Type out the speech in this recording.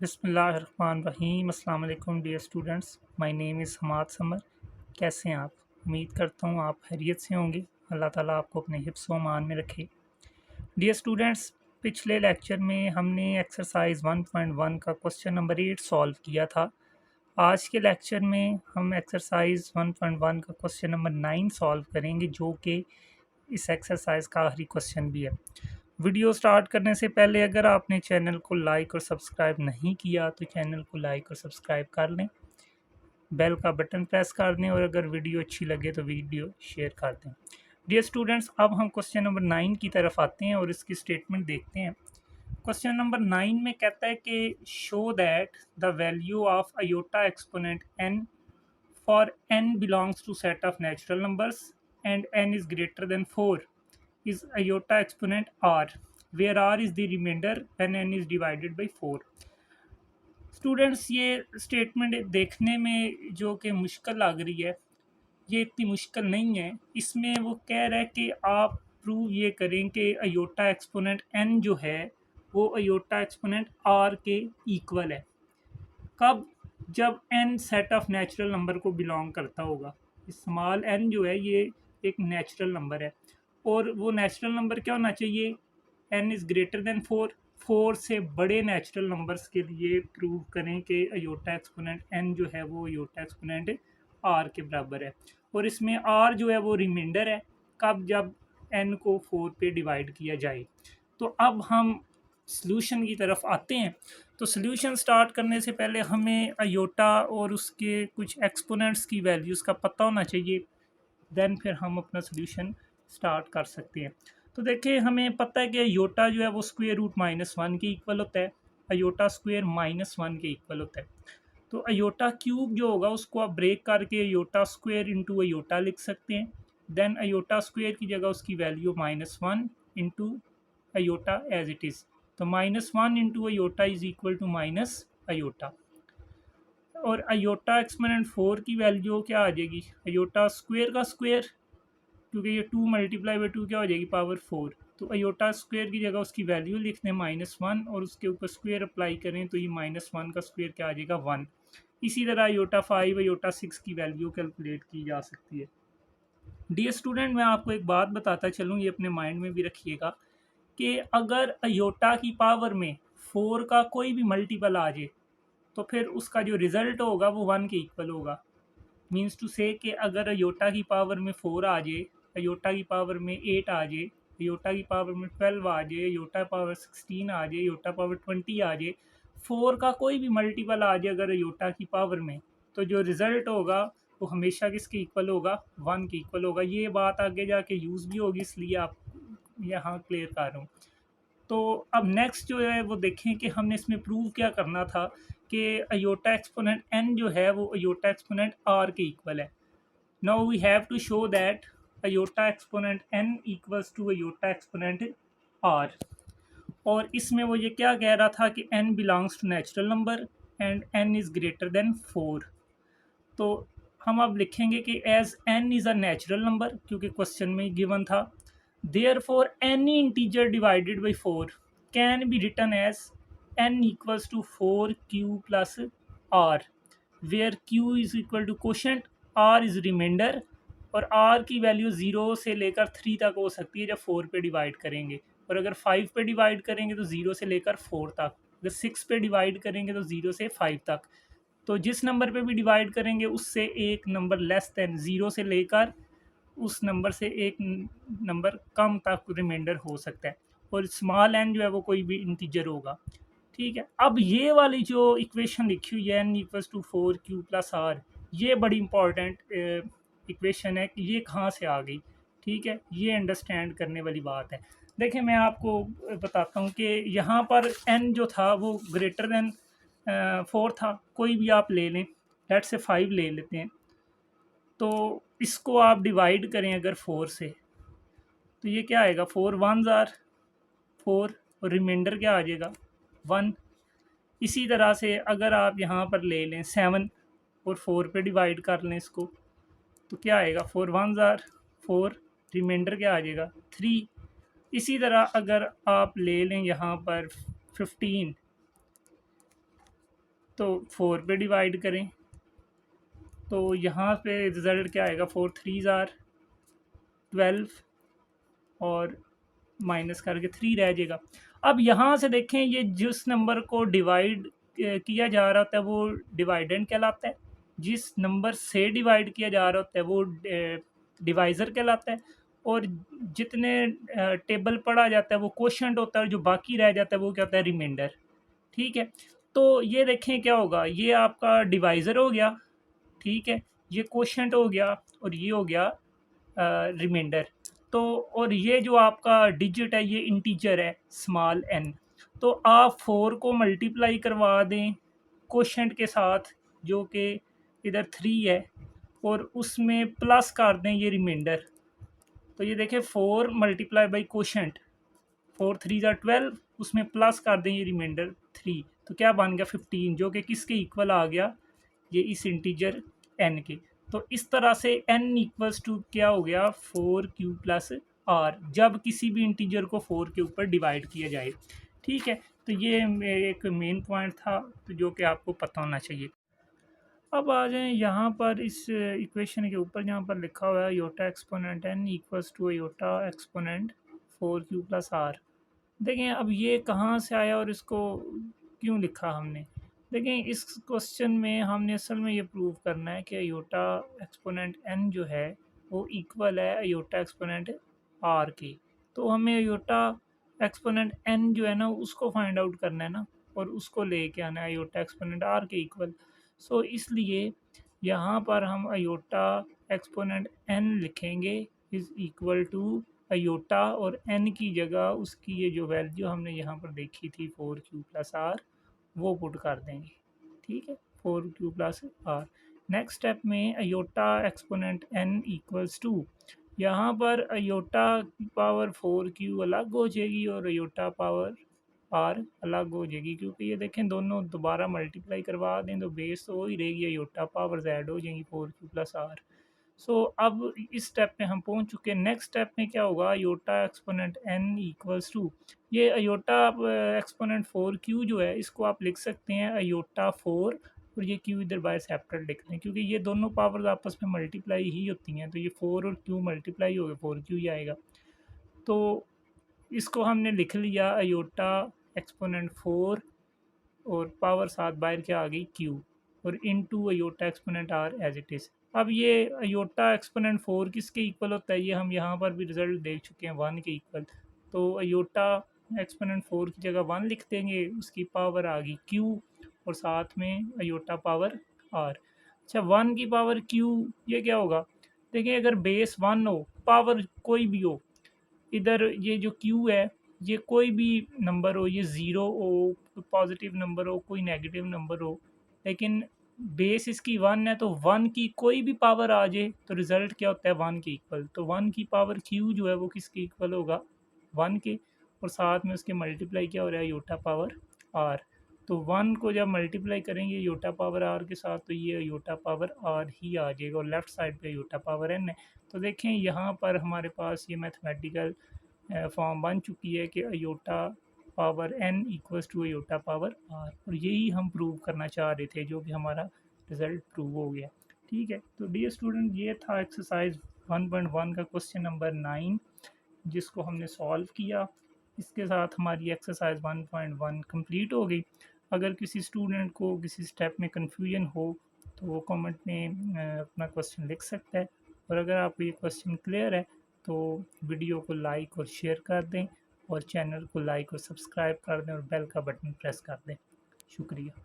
बिस्मिल्लाहिर्रहमानिर्रहीम। अस्सलाम वालेकुम dear students, my name is Hamad Samar. कैसे हैं आप? उम्मीद करता हूँ आप खैरियत से होंगे। अल्लाह ताला आपको अपने हिफ्ज़ व अमान में रखे। डियर स्टूडेंट्स, पिछले लेक्चर में हमने एक्सरसाइज 1.1 का क्वेश्चन नंबर 8 सॉल्व किया था। आज के लेक्चर में हम एक्सरसाइज 1.1 का क्वेश्चन नंबर 9 सॉल्व करेंगे, जो कि इस एक्सरसाइज का आखिरी क्वेश्चन भी है। वीडियो स्टार्ट करने से पहले अगर आपने चैनल को लाइक और सब्सक्राइब नहीं किया तो चैनल को लाइक और सब्सक्राइब कर लें, बेल का बटन प्रेस कर दें और अगर वीडियो अच्छी लगे तो वीडियो शेयर कर दें। डियर स्टूडेंट्स, अब हम क्वेश्चन नंबर 9 की तरफ आते हैं और इसकी स्टेटमेंट देखते हैं। क्वेश्चन नंबर 9 में कहता है कि show that the value of iota exponent n for n belongs to set of natural numbers and n is greater than 4 is iota exponent r, where r is the remainder when n is divided by 4। Students, ये statement देखने में जो कि मुश्किल लग रही है, ये इतनी मुश्किल नहीं है। इसमें वो कह रहा है कि आप प्रूव ये करें कि अयोटा एक्सपोनेंट n जो है वो अयोटा एक्सपोनेंट r के इक्वल है। कब? जब n set of natural number को बिलोंग करता होगा। स्मॉल n जो है ये एक नेचुरल नंबर है और वो नेचुरल नंबर क्या होना चाहिए? n is greater than 4। 4 से बड़े नेचुरल नंबर्स के लिए प्रूव करें कि अयोटा एक्सपोनेंट n जो है वो अयोटा एक्सपोनेंट r के बराबर है और इसमें r जो है वो रिमाइंडर है। कब? जब n को 4 पे डिवाइड किया जाए। तो अब हम सॉल्यूशन की तरफ आते हैं। तो सॉल्यूशन स्टार्ट करने से पहले हमें अयोटा और उसके कुछ एक्सपोनेंट्स की वैल्यूज़ का पता होना चाहिए, देन फिर हम अपना सॉल्यूशन स्टार्ट कर सकते हैं। तो देखिए, हमें पता है कि अयोटा जो है वो स्क्वायर रूट -1 के इक्वल होता है। अयोटा स्क्वायर -1 के इक्वल होता है। तो अयोटा क्यूब जो होगा उसको आप ब्रेक करके अयोटा स्क्वायर इंटू अयोटा लिख सकते हैं। देन अयोटा स्क्वायर की जगह उसकी value -1 into iota as it is. तो -1 into iota is equal to minus iota. और अयोटा एक्सपोनेंट 4 की वैल्यू क्या आ जाएगी? अयोटा स्क्वायर का स्क्वायर, क्योंकि ये 2 मल्टीप्लाई बाई 2 क्या हो जाएगी? पावर 4। तो अयोटा स्क्वायर की जगह उसकी वैल्यू लिख दें -1 और उसके ऊपर स्क्वायर अप्लाई करें तो ये -1 का स्क्वायर क्या आ जाएगा? 1। इसी तरह अयोटा 5 अयोटा 6 की वैल्यू कैलकुलेट की जा सकती है। डियर स्टूडेंट, मैं आपको एक बात बताता चलूँ, ये अपने माइंड में भी रखिएगा कि अगर अयोटा की पावर में 4 का कोई भी मल्टीपल आ जाए तो फिर उसका जो रिज़ल्ट होगा वो 1 के इक्वल होगा। मीन्स टू से कि अगर अयोटा की पावर में 4 आ जाए, अयोटा की पावर में 8 आ जाए, अयोटा की पावर में 12 आ जाए, अयोटा पावर 16 आ जाए, अयोटा पावर 20 आ जाए, 4 का कोई भी मल्टीपल आ जाए अगर अयोटा की पावर में, तो जो रिज़ल्ट होगा वो हमेशा किसके इक्वल होगा? 1 के इक्वल होगा। ये बात आगे जाके यूज़ भी होगी, इसलिए आप यहाँ क्लियर कर रहा हूँ। तो अब नेक्स्ट जो है वो देखें कि हमने इसमें प्रूव क्या करना था कि अयोटा एक्सपोनेंट n जो है वो अयोटा एक्सपोनेंट r के इक्वल है। Now we have to show that iota exponent n equals to iota exponent r। और इसमें वो ये क्या कह रहा था कि n belongs to natural number and n is greater than 4। तो हम अब लिखेंगे कि as n is a natural number, क्योंकि क्वेश्चन में गिवन था। Therefore, any integer divided by 4 can be written as n equals to 4q plus r, where q is equal to quotient, r is remainder और r की value 0 से लेकर 3 तक हो सकती है जब 4 पे डिवाइड करेंगे, और अगर 5 पे डिवाइड करेंगे तो 0 से लेकर 4 तक, अगर 6 पे डिवाइड करेंगे तो 0 से 5 तक। तो जिस नंबर पे भी डिवाइड करेंगे उससे एक नंबर लेस देन 0 से लेकर उस नंबर से एक नंबर कम तक रिमाइंडर हो सकता है, और स्मॉल n जो है वो कोई भी इंटीजर होगा। ठीक है, अब ये वाली जो इक्वेशन लिखी हुई है n equals to 4q plus r, ये बड़ी इंपॉर्टेंट इक्वेशन है कि ये कहाँ से आ गई। ठीक है, ये अंडरस्टैंड करने वाली बात है। देखिए, मैं आपको बताता हूँ कि यहाँ पर n जो था वो ग्रेटर देन 4 था। कोई भी आप ले लें, लेट्स से 5 ले लेते हैं। तो इसको आप डिवाइड करें अगर 4 से, तो ये क्या आएगा? 4 1 ज़ार 4 और रिमाइंडर क्या आ जाएगा? 1। इसी तरह से अगर आप यहाँ पर ले लें 7 और 4 पे डिवाइड कर लें इसको, तो क्या आएगा? 4 1 ज़ार 4, रिमाइंडर क्या आ जाएगा? 3। इसी तरह अगर आप ले लें यहाँ पर 15 तो 4 पे डिवाइड करें तो यहाँ पे रिज़ल्ट क्या आएगा, 4 3 आर 12 और माइनस करके 3 रह जाएगा। अब यहाँ से देखें, ये जिस नंबर को डिवाइड किया जा रहा होता है वो डिवाइडेंड कहलाता है, जिस नंबर से डिवाइड किया जा रहा होता है वो डिवाइज़र कहलाता है, और जितने टेबल पढ़ा जाता है वो क्वोशंट होता है, और जो बाकी रह जाता है वो क्या होता है, रिमाइंडर। ठीक है, तो ये देखें क्या होगा, ये आपका डिवाइज़र हो गया, ठीक है, ये क्वोशंट हो गया, और ये हो गया रिमाइंडर। तो और ये जो आपका डिजिट है ये इंटीजर है स्मॉल एन। तो आप 4 को मल्टीप्लाई करवा दें क्वोशंट के साथ जो कि इधर 3 है, और उसमें प्लस कर दें ये रिमाइंडर। तो ये देखें 4 मल्टीप्लाई बाई क्वोशंट, 4 3 ज़ा 12, उसमें प्लस कर दें ये रिमाइंडर 3, तो क्या बन गया 15, जो कि किसके इक्वल आ गया, ये इस इंटीजर n के। तो इस तरह से n इक्वल्स टू क्या हो गया, 4q प्लस आर, जब किसी भी इंटीजर को 4 के ऊपर डिवाइड किया जाए। ठीक है, तो ये एक मेन पॉइंट था तो जो कि आपको पता होना चाहिए। अब आ जाएं यहाँ पर इस इक्वेशन के ऊपर, जहाँ पर लिखा हुआ है iota exponent n equals to iota exponent 4q plus r. देखें अब ये कहाँ से आया और इसको क्यों लिखा हमने। देखें इस क्वेश्चन में हमने असल में ये प्रूव करना है कि अयोटा एक्सपोनेंट n जो है वो इक्वल है अयोटा एक्सपोनेंट r की। तो हमें अयोटा एक्सपोनेंट n जो है ना उसको फाइंड आउट करना है ना, और उसको लेके आना है अयोटा एक्सपोनेंट r के इक्वल। सो इसलिए यहाँ पर हम अयोटा एक्सपोनेंट n लिखेंगे इज़ इक्वल टू अयोटा, और n की जगह उसकी ये जो वैल्यू हमने यहाँ पर देखी थी 4q प्लस आर वो पुट कर देंगे। ठीक है, 4q plus R. Next step में iota exponent n equals to, यहाँ पर अयोटा की पावर 4q अलग हो जाएगी और अयोटा पावर आर अलग हो जाएगी, क्योंकि ये देखें दोनों दोबारा मल्टीप्लाई करवा दें तो बेस तो वही रहेगी, अयोटा पावर जेड हो जाएंगी 4q प्लस आर। सो अब इस स्टेप पे हम पहुंच चुके हैं। नेक्स्ट स्टेप में क्या होगा, iota exponent n equals to, ये अयोटा एक्सपोनेंट 4q जो है इसको आप लिख सकते हैं अयोटा 4, और ये q इधर बाय सेपरेट लिख लें, क्योंकि ये दोनों पावर्स आपस में मल्टीप्लाई ही होती हैं, तो ये 4 और q मल्टीप्लाई हो गए 4q ही आएगा। तो इसको हमने लिख लिया अयोटा एक्सपोनेंट 4, और पावर साथ बाहर क्या आ गई q, और into iota exponent r as it is. अब ये अयोटा एक्सपोनेंट 4 किसके इक्वल होता है, ये हम यहाँ पर भी रिजल्ट देख चुके हैं 1 के इक्वल। तो अयोटा एक्सपोनेंट 4 की जगह 1 लिख देंगे, उसकी पावर आ गई q, और साथ में अयोटा पावर r। अच्छा 1 की पावर q, ये क्या होगा, देखिए अगर बेस 1 हो, पावर कोई भी हो, इधर ये जो q है ये कोई भी नंबर हो, ये ज़ीरो हो, कोई पॉजिटिव नंबर हो, कोई नेगेटिव नंबर हो, लेकिन बेस इसकी 1 है, तो 1 की कोई भी पावर आ जाए तो रिज़ल्ट क्या होता है 1 के इक्वल। तो 1 की पावर q जो है वो किसके इक्वल होगा, 1 के, और साथ में उसके मल्टीप्लाई क्या हो रहा है योटा पावर r। तो 1 को जब मल्टीप्लाई करेंगे योटा पावर r के साथ तो ये योटा पावर r ही आ जाएगा, और लेफ़्ट साइड पे योटा पावर n है। तो देखें यहाँ पर हमारे पास ये मैथमेटिकल फॉर्म बन चुकी है कि iota power n equals to iota power r, और यही हम प्रूव करना चाह रहे थे, जो कि हमारा रिज़ल्ट प्रूव हो गया। ठीक है, तो डियर स्टूडेंट ये था एक्सरसाइज 1.1 का क्वेश्चन नंबर 9 जिसको हमने सॉल्व किया। इसके साथ हमारी एक्सरसाइज 1.1 कंप्लीट हो गई। अगर किसी स्टूडेंट को किसी स्टेप में कन्फ्यूजन हो तो वो कमेंट में अपना क्वेश्चन लिख सकता है, और अगर आपको ये क्वेश्चन क्लियर है तो वीडियो को लाइक और शेयर कर दें, और चैनल को लाइक और सब्सक्राइब कर दें, और बेल का बटन प्रेस कर दें। शुक्रिया।